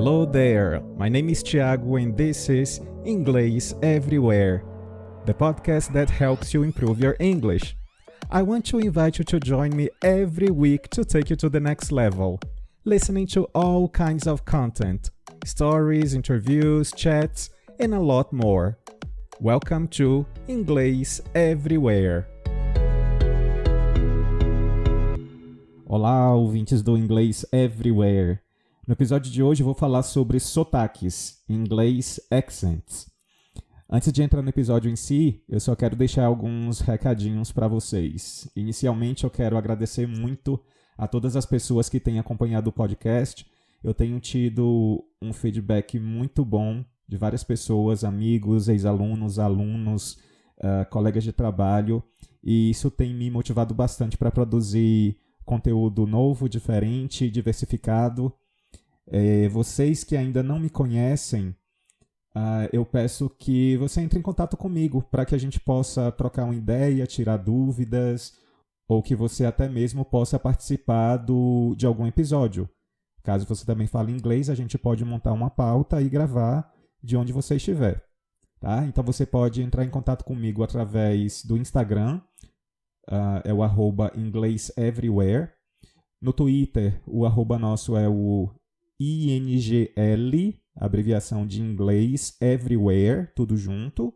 Hello there, my name is Thiago and this is Inglês Everywhere, the podcast that helps you improve your English. I want to invite you to join me every week to take you to the next level, listening to all kinds of content, stories, interviews, chats, and a lot more. Welcome to Inglês Everywhere. Olá, ouvintes do Inglês Everywhere. No episódio de hoje eu vou falar sobre sotaques, em inglês accents. Antes de entrar no episódio em si, eu só quero deixar alguns recadinhos para vocês. Inicialmente eu quero agradecer muito a todas as pessoas que têm acompanhado o podcast. Eu tenho tido um feedback muito bom de várias pessoas, amigos, ex-alunos, alunos, colegas de trabalho. E isso tem me motivado bastante para produzir conteúdo novo, diferente, diversificado. Vocês que ainda não me conhecem, eu peço que você entre em contato comigo para que a gente possa trocar uma ideia, tirar dúvidas, ou que você até mesmo possa participar de algum episódio. Caso você também fale inglês, a gente pode montar uma pauta e gravar de onde você estiver. Tá? Então você pode entrar em contato comigo através do Instagram, é o @inglêseverywhere. No Twitter, o @ nosso é o INGL, abreviação de inglês, everywhere, tudo junto.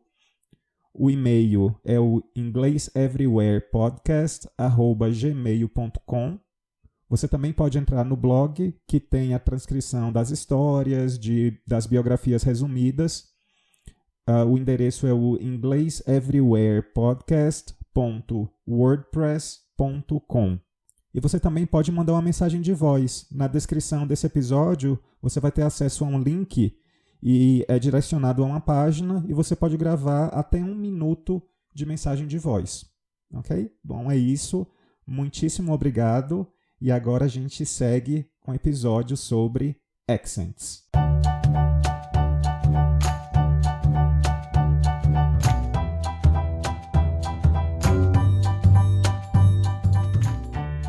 O e-mail é o ingleseverywherepodcast@gmail.com. Você também pode entrar no blog, que tem a transcrição das histórias, das biografias resumidas. O endereço é o ingleseverywherepodcast.wordpress.com. E você também pode mandar uma mensagem de voz. Na descrição desse episódio, você vai ter acesso a um link e é direcionado a uma página e você pode gravar até 1 minuto de mensagem de voz. Ok? Bom, é isso. Muitíssimo obrigado. E agora a gente segue com o episódio sobre accents.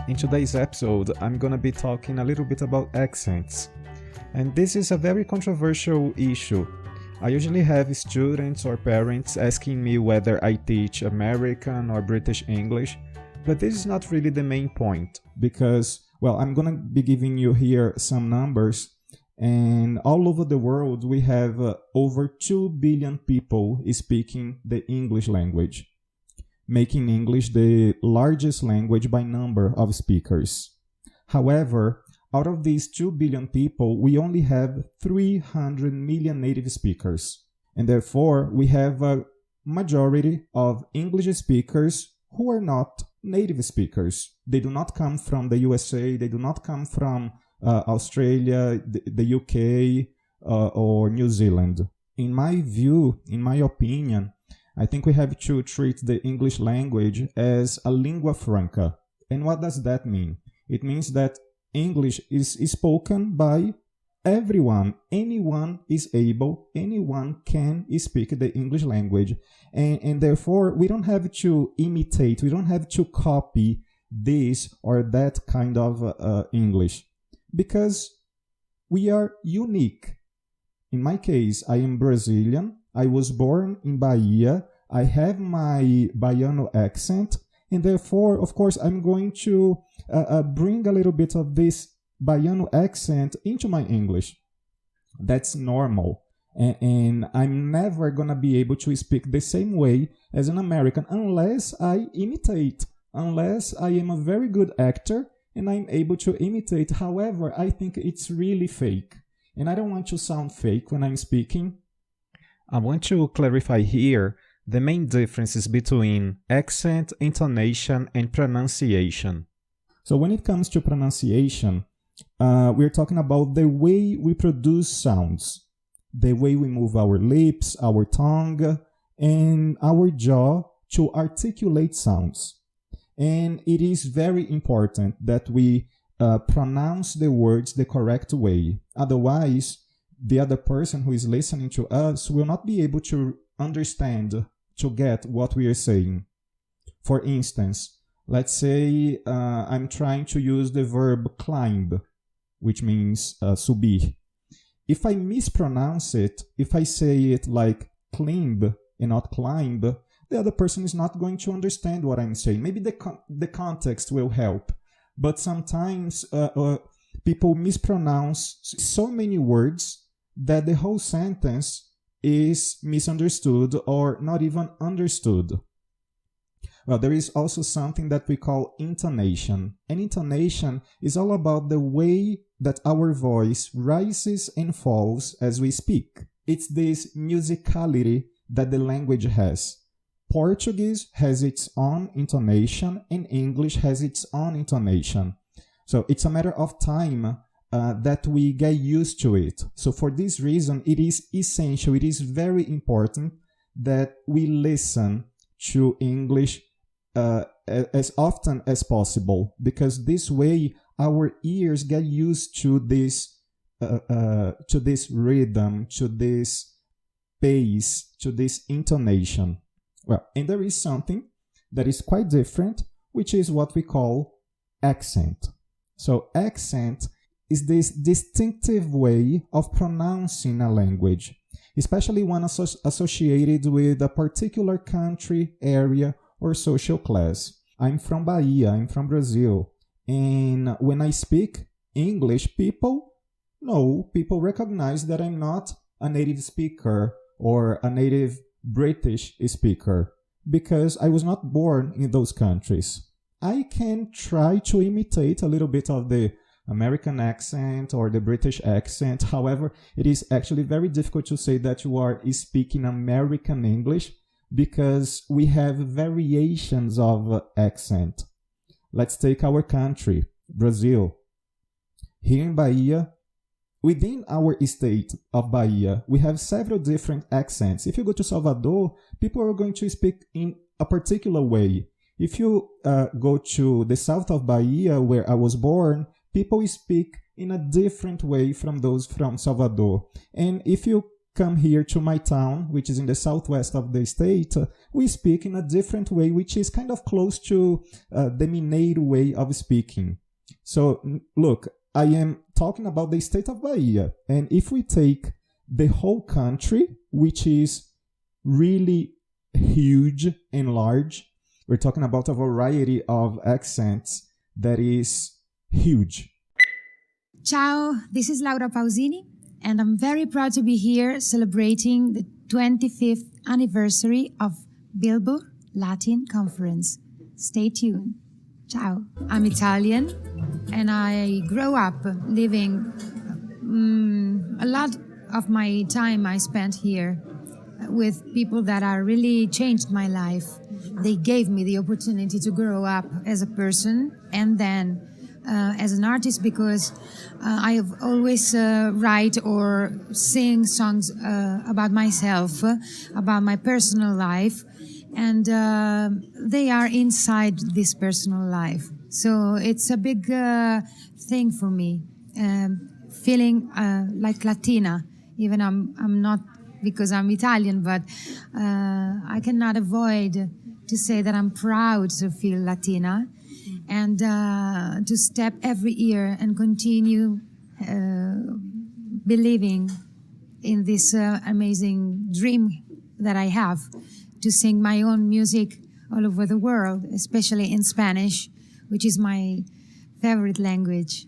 In today's episode, I'm going to be talking a little bit about accents. And this is a very controversial issue. I usually have students or parents asking me whether I teach American or British English, but this is not really the main point because, well, I'm going to be giving you here some numbers, and all over the world we have over 2 billion people speaking the English language, making English the largest language by number of speakers. However, out of these 2 billion people, we only have 300 million native speakers. And therefore, we have a majority of English speakers who are not native speakers. They do not come from the USA, they do not come from Australia, the UK, or New Zealand. In my view, in my opinion, I think we have to treat the English language as a lingua franca. And what does that mean? It means that English is spoken by everyone. Anyone can speak the English language. And therefore, we don't have to imitate, we don't have to copy this or that kind of English. Because we are unique. In my case, I am Brazilian. I was born in Bahia. I have my Baiano accent, and therefore, of course, I'm going to bring a little bit of this Baiano accent into my English. That's normal. And I'm never going to be able to speak the same way as an American unless I imitate, unless I am a very good actor and I'm able to imitate. However, I think it's really fake. And I don't want to sound fake when I'm speaking. I want to clarify here the main differences between accent, intonation, and pronunciation. So when it comes to pronunciation, we're talking about the way we produce sounds, the way we move our lips, our tongue, and our jaw to articulate sounds. And it is very important that we pronounce the words the correct way. Otherwise, the other person who is listening to us will not be able to understand, to get what we are saying. For instance, let's say I'm trying to use the verb climb, which means subir. if I mispronounce it, if I say it like climb and not climb, the other person is not going to understand what I'm saying. Maybe the context will help, but sometimes people mispronounce so many words that the whole sentence is misunderstood or not even understood. Well, there is also something that we call intonation. And intonation is all about the way that our voice rises and falls as we speak. It's this musicality that the language has. Portuguese has its own intonation and English has its own intonation. So it's a matter of time that we get used to it. So for this reason, it is essential, it is very important that we listen to English as often as possible, because this way our ears get used to this rhythm, to this pace, to this intonation. Well, and there is something that is quite different, which is what we call accent. So accent is this distinctive way of pronouncing a language, especially one associated with a particular country, area, or social class. I'm from Bahia, I'm from Brazil, and when I speak English, people recognize that I'm not a native speaker or a native British speaker, because I was not born in those countries. I can try to imitate a little bit of the American accent or the British accent. However, it is actually very difficult to say that you are speaking American English, because we have variations of accent. Let's take our country, Brazil. Here in Bahia, within our state of Bahia, we have several different accents. If you go to Salvador, people are going to speak in a particular way. If you go to the south of Bahia, where I was born, people speak in a different way from those from Salvador. And if you come here to my town, which is in the southwest of the state, we speak in a different way, which is kind of close to the Mineiro way of speaking. So look, I am talking about the state of Bahia. And if we take the whole country, which is really huge and large, we're talking about a variety of accents that is huge. Ciao, this is Laura Pausini, and I'm very proud to be here celebrating the 25th anniversary of Bilbo Latin Conference. Stay tuned. Ciao. I'm Italian, and I grew up living a lot of my time I spent here with people that are really changed my life. They gave me the opportunity to grow up as a person and then as an artist, because I have always write or sing songs about myself, about my personal life, and they are inside this personal life. So it's a big thing for me, feeling like Latina. Even I'm not, because I'm Italian, but I cannot avoid to say that I'm proud to feel Latina, and to step every year and continue believing in this amazing dream that I have to sing my own music all over the world, especially in Spanish, which is my favorite language.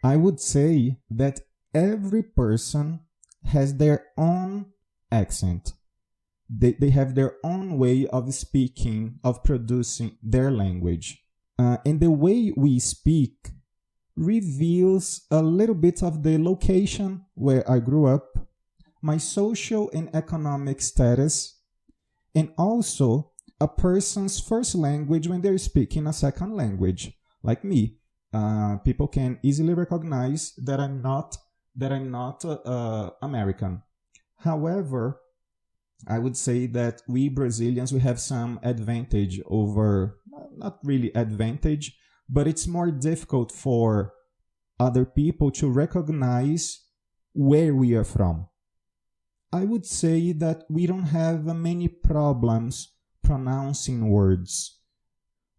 I would say that every person has their own accent. They have their own way of speaking, of producing their language. And the way we speak reveals a little bit of the location where I grew up, my social and economic status, and also a person's first language when they're speaking a second language. Like me, people can easily recognize that I'm not American. However, I would say that we Brazilians, we have some advantage over, not really advantage, but it's more difficult for other people to recognize where we are from. I would say that we don't have many problems pronouncing words.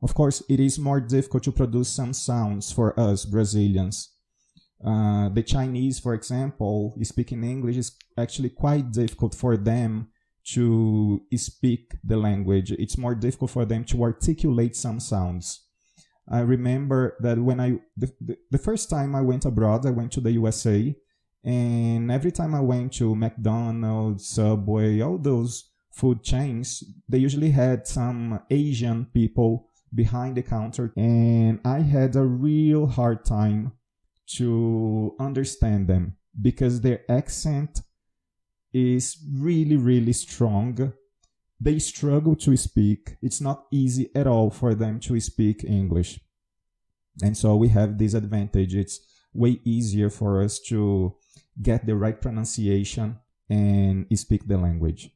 Of course, it is more difficult to produce some sounds for us Brazilians. The Chinese, for example, speaking English is actually quite difficult for them to speak the language. It's more difficult for them to articulate some sounds. I remember that when the first time I went abroad, I went to the USA, and every time I went to McDonald's, Subway, all those food chains, they usually had some Asian people behind the counter, and I had a real hard time to understand them because their accent is really, really strong. They struggle to speak. It's not easy at all for them to speak English. And so we have this advantage. It's way easier for us to get the right pronunciation and speak the language.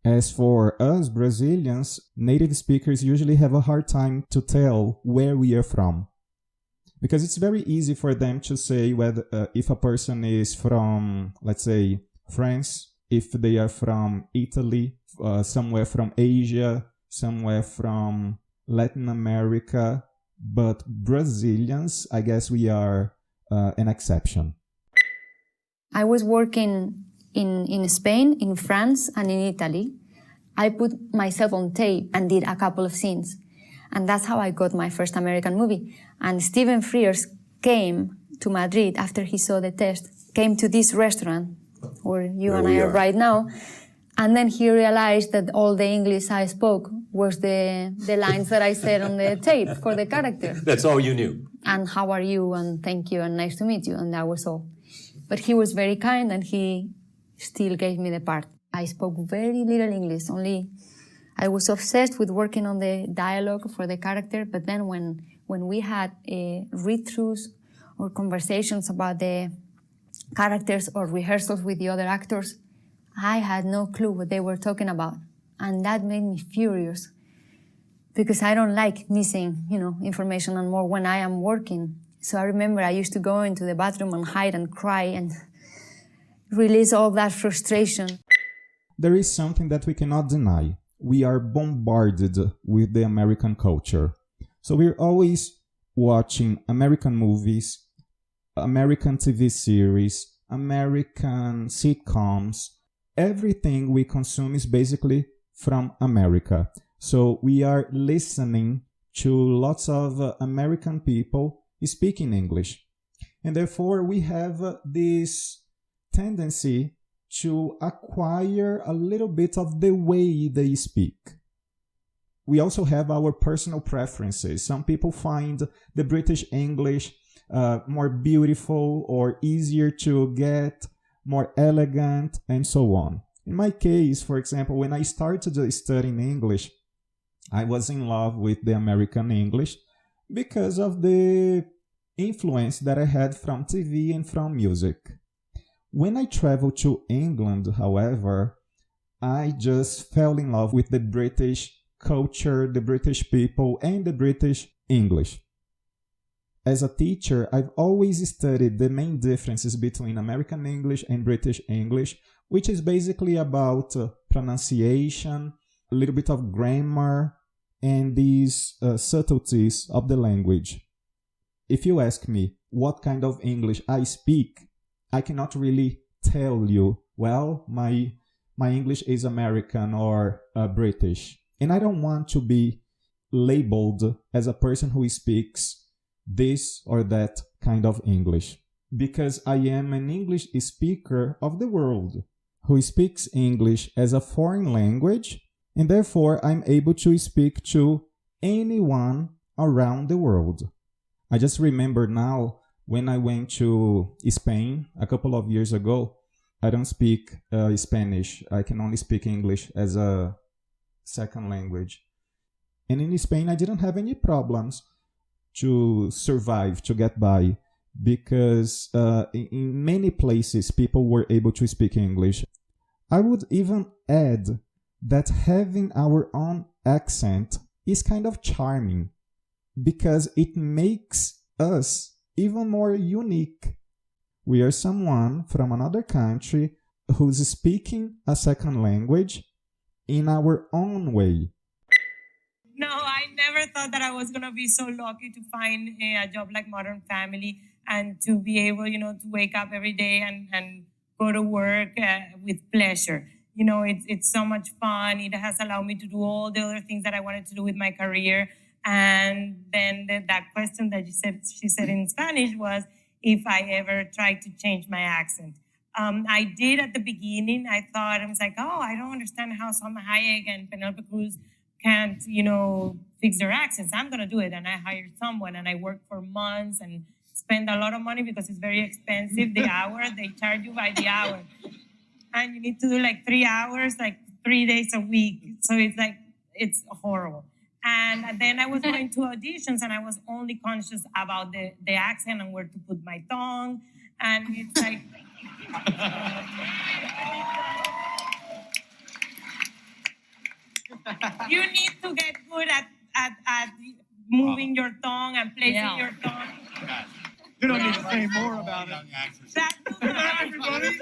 As for us Brazilians, native speakers usually have a hard time to tell where we are from. Because it's very easy for them to say whether if a person is from, let's say, France, if they are from Italy, somewhere from Asia, somewhere from Latin America. But Brazilians, I guess we are an exception. I was working in Spain, in France, and in Italy. I put myself on tape and did a couple of scenes. And that's how I got my first American movie. And Steven Frears came to Madrid after he saw the test, came to this restaurant where you and I are right now. And then he realized that all the English I spoke was the lines that I said on the tape for the character. That's all you knew? And how are you, and thank you, and nice to meet you, and that was all. But he was very kind, and he still gave me the part. I spoke very little English, only I was obsessed with working on the dialogue for the character, but then when we had read-throughs or conversations about the characters or rehearsals with the other actors, I had no clue what they were talking about. And that made me furious because I don't like missing, information and more when I am working. So I remember I used to go into the bathroom and hide and cry and release all that frustration. There is something that we cannot deny. We are bombarded with the American culture. So we're always watching American movies, American TV series, American sitcoms. Everything we consume is basically from America. So we are listening to lots of American people speaking English. And therefore we have this tendency to acquire a little bit of the way they speak. We also have our personal preferences. Some people find the British English more beautiful or easier to get, more elegant, and so on. In my case, for example, when I started studying English, I was in love with the American English because of the influence that I had from TV and from music. When I traveled to England, however, I just fell in love with the British culture, the British people, and the British English. As a teacher, I've always studied the main differences between American English and British English, which is basically about pronunciation, a little bit of grammar, and these subtleties of the language. If you ask me what kind of English I speak, I cannot really tell you, well, my English is American or British. And I don't want to be labeled as a person who speaks this or that kind of English, because I am an English speaker of the world who speaks English as a foreign language, and therefore I'm able to speak to anyone around the world. I just remember now when I went to Spain a couple of years ago. I don't speak Spanish. I can only speak English as a second language. And in Spain, I didn't have any problems to survive, to get by, because in many places, people were able to speak English. I would even add that having our own accent is kind of charming, because it makes us even more unique. We are someone from another country who's speaking a second language in our own way. No, I never thought that I was going to be so lucky to find a job like Modern Family. and to be able, to wake up every day and go to work with pleasure. It's so much fun. It has allowed me to do all the other things that I wanted to do with my career. And then that question that she said in Spanish was if I ever tried to change my accent. I did at the beginning. I was like, I don't understand how Salma Hayek and Penelope Cruz can't, fix their accents. I'm going to do it. And I hired someone and I worked for months and spend a lot of money because it's very expensive. The hour, they charge you by the hour. And you need to do 3 hours, 3 days a week. So it's horrible. And then I was going to auditions and I was only conscious about the accent and where to put my tongue. And it's like... You need to get good at moving your tongue and placing your tongue. You don't need to say more about it. That's Everybody?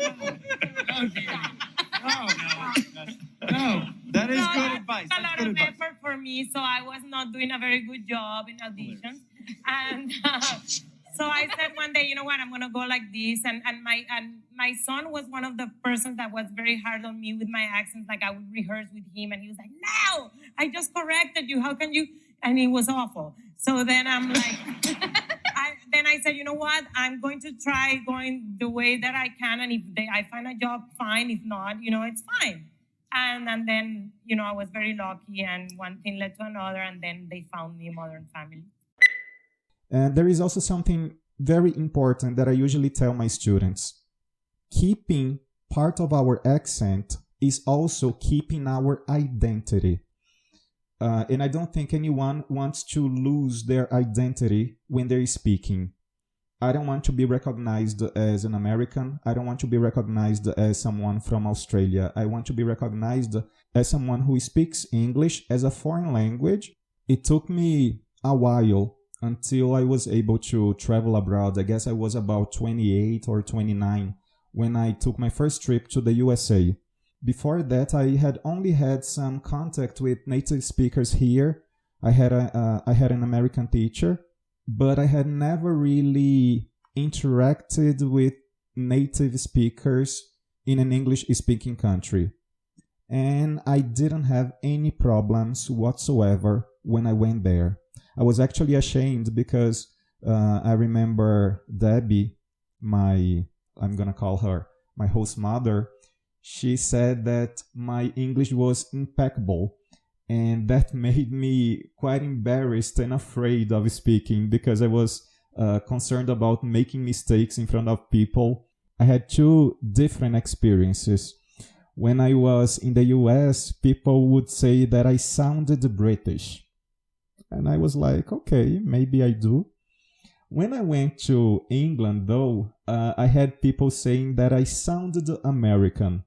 No, that is good advice. That's a lot of effort for me, so I was not doing a very good job in auditions. And so I said one day, you know what, I'm going to go like this. And my son was one of the persons that was very hard on me with my accents. I would rehearse with him, and he was like, no, I just corrected you. How can you? And it was awful. So then I'm like... Then I said, you know what? I'm going to try going the way that I can. And if I find a job, fine. If not, it's fine. And then, I was very lucky. And one thing led to another. And then they found me Modern Family. And there is also something very important that I usually tell my students. Keeping part of our accent is also keeping our identity. And I don't think anyone wants to lose their identity when they're speaking. I don't want to be recognized as an American. I don't want to be recognized as someone from Australia. I want to be recognized as someone who speaks English as a foreign language. It took me a while until I was able to travel abroad. I guess I was about 28 or 29 when I took my first trip to the USA. Before that, I had only had some contact with native speakers here. I had an American teacher, but I had never really interacted with native speakers in an English-speaking country. And I didn't have any problems whatsoever when I went there. I was actually ashamed because I remember Debbie, I'm going to call her my host mother, she said that my English was impeccable, and that made me quite embarrassed and afraid of speaking because I was concerned about making mistakes in front of people. I had two different experiences. When I was in the US, people would say that I sounded British. And I was like, okay, maybe I do. When I went to England, though, I had people saying that I sounded American.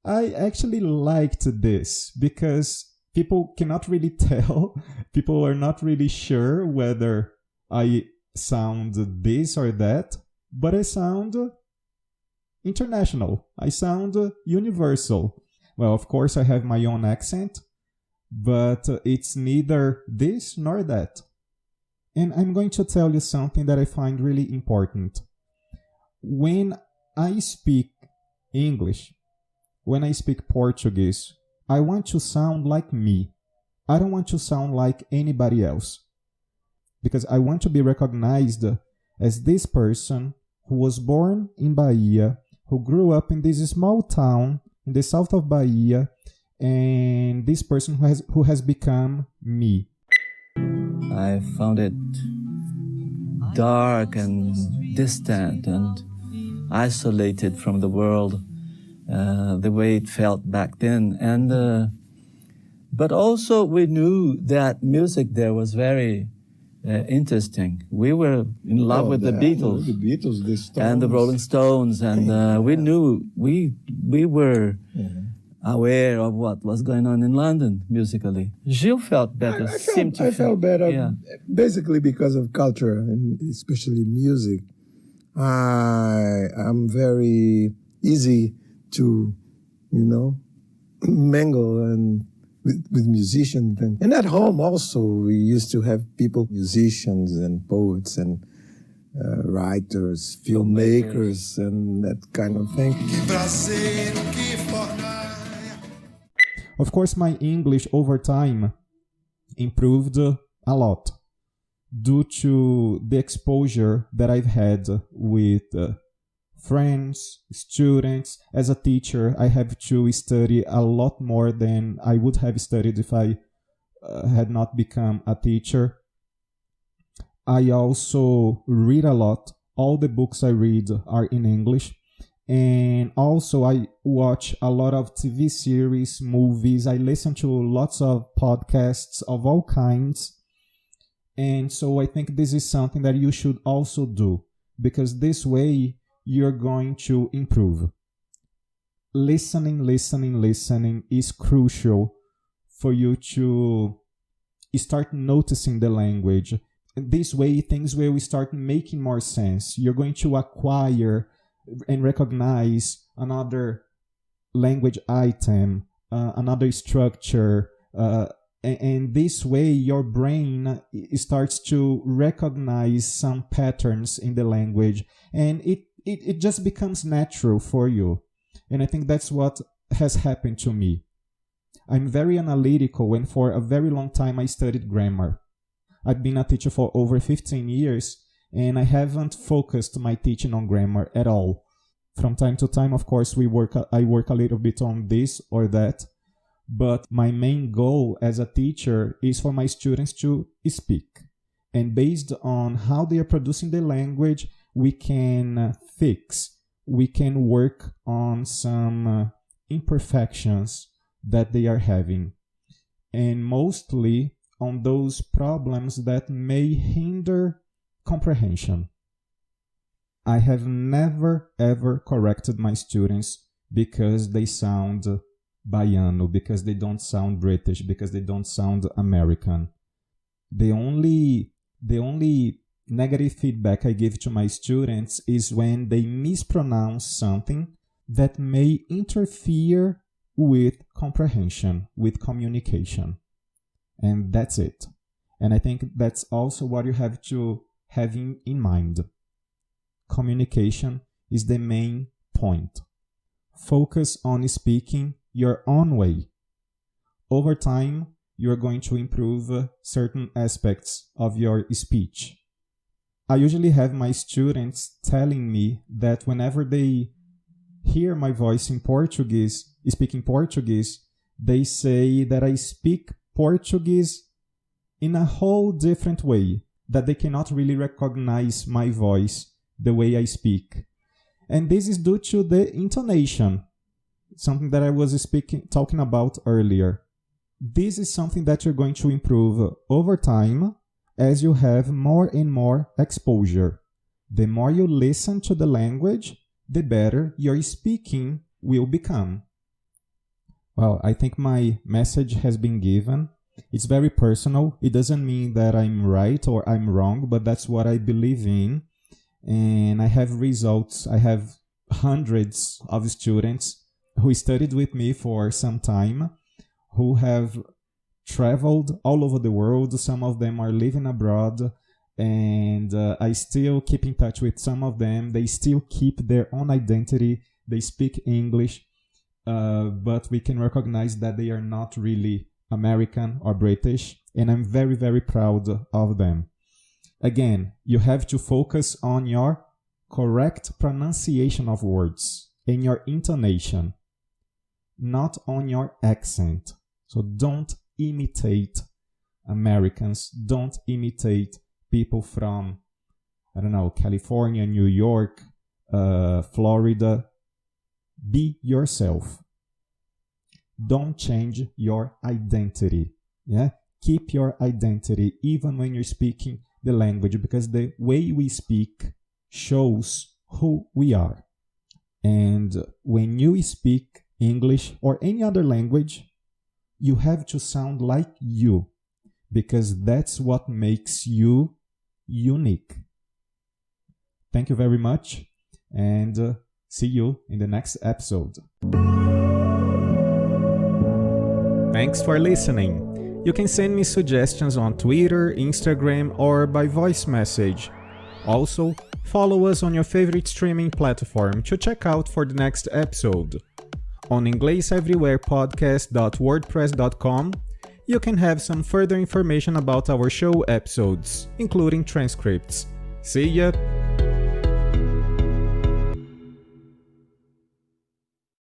I actually liked this because people cannot really tell. People are not really sure whether I sound this or that, but I sound international. I sound universal. Well, of course, I have my own accent, but it's neither this nor that. And I'm going to tell you something that I find really important. When I speak English, when I speak Portuguese, I want to sound like me. I don't want to sound like anybody else. Because I want to be recognized as this person who was born in Bahia, who grew up in this small town in the south of Bahia, and this person who has become me. I found it dark and distant and isolated from the world, the way it felt back then. And but also we knew that music there was very interesting. We were in love with the Beatles, the Stones, and the Rolling Stones, and we knew we were aware of what was going on in London musically. Gilles felt better. I felt better, basically because of culture and especially music. I'm very easy to, mingle and with musicians. And at home also, we used to have people, musicians and poets and writers, filmmakers, and that kind of thing. Of course, my English over time improved a lot due to the exposure that I've had with friends, students. As a teacher, I have to study a lot more than I would have studied if I had not become a teacher. I also read a lot. All the books I read are in English. And also I watch a lot of TV series, movies. I listen to lots of podcasts of all kinds. And so I think this is something that you should also do, because this way you're going to improve. Listening is crucial for you to start noticing the language. This way, things will start making more sense. You're going to acquire and recognize another language item, another structure, and this way your brain starts to recognize some patterns in the language, and it just becomes natural for you. And I think that's what has happened to me. I'm very analytical, and for a very long time I studied grammar. I've been a teacher for over 15 years, and I haven't focused my teaching on grammar at all. From time to time, of course, I work a little bit on this or that, but my main goal as a teacher is for my students to speak. And based on how they are producing the language, we can we can work on some imperfections that they are having. And mostly on those problems that may hinder comprehension. I have never ever corrected my students because they sound Baiano, because they don't sound British, because they don't sound American. The only negative feedback I give to my students is when they mispronounce something that may interfere with comprehension, with communication. And that's it. And I think that's also what you have to have in mind. Communication is the main point. Focus on speaking your own way. Over time, you're going to improve certain aspects of your speech. I usually have my students telling me that whenever they hear my voice in Portuguese, speaking Portuguese, they say that I speak Portuguese in a whole different way, that they cannot really recognize my voice the way I speak. And this is due to the intonation, something that I was talking about earlier. This is something that you're going to improve over time as you have more and more exposure. The more you listen to the language, the better your speaking will become. Well, I think my message has been given. It's very personal. It doesn't mean that I'm right or I'm wrong, but that's what I believe in. And I have results. I have hundreds of students who studied with me for some time, who have traveled all over the world. Some of them are living abroad, and I still keep in touch with some of them. They still keep their own identity. They speak English, but we can recognize that they are not really American or British, and I'm very, very proud of them. Again, you have to focus on your correct pronunciation of words and your intonation, not on your accent. So don't imitate Americans, don't imitate people from, California, New York, Florida. Be yourself. Don't change your identity. Yeah? Keep your identity even when you're speaking the language, because the way we speak shows who we are. And when you speak English or any other language, you have to sound like you, because that's what makes you unique. Thank you very much, and see you in the next episode. Thanks for listening. You can send me suggestions on Twitter, Instagram, or by voice message. Also, Follow us on your favorite streaming platform to check out for the next episode. On ingleseverywherepodcast.wordpress.com, you can have some further information about our show episodes, including transcripts. See ya!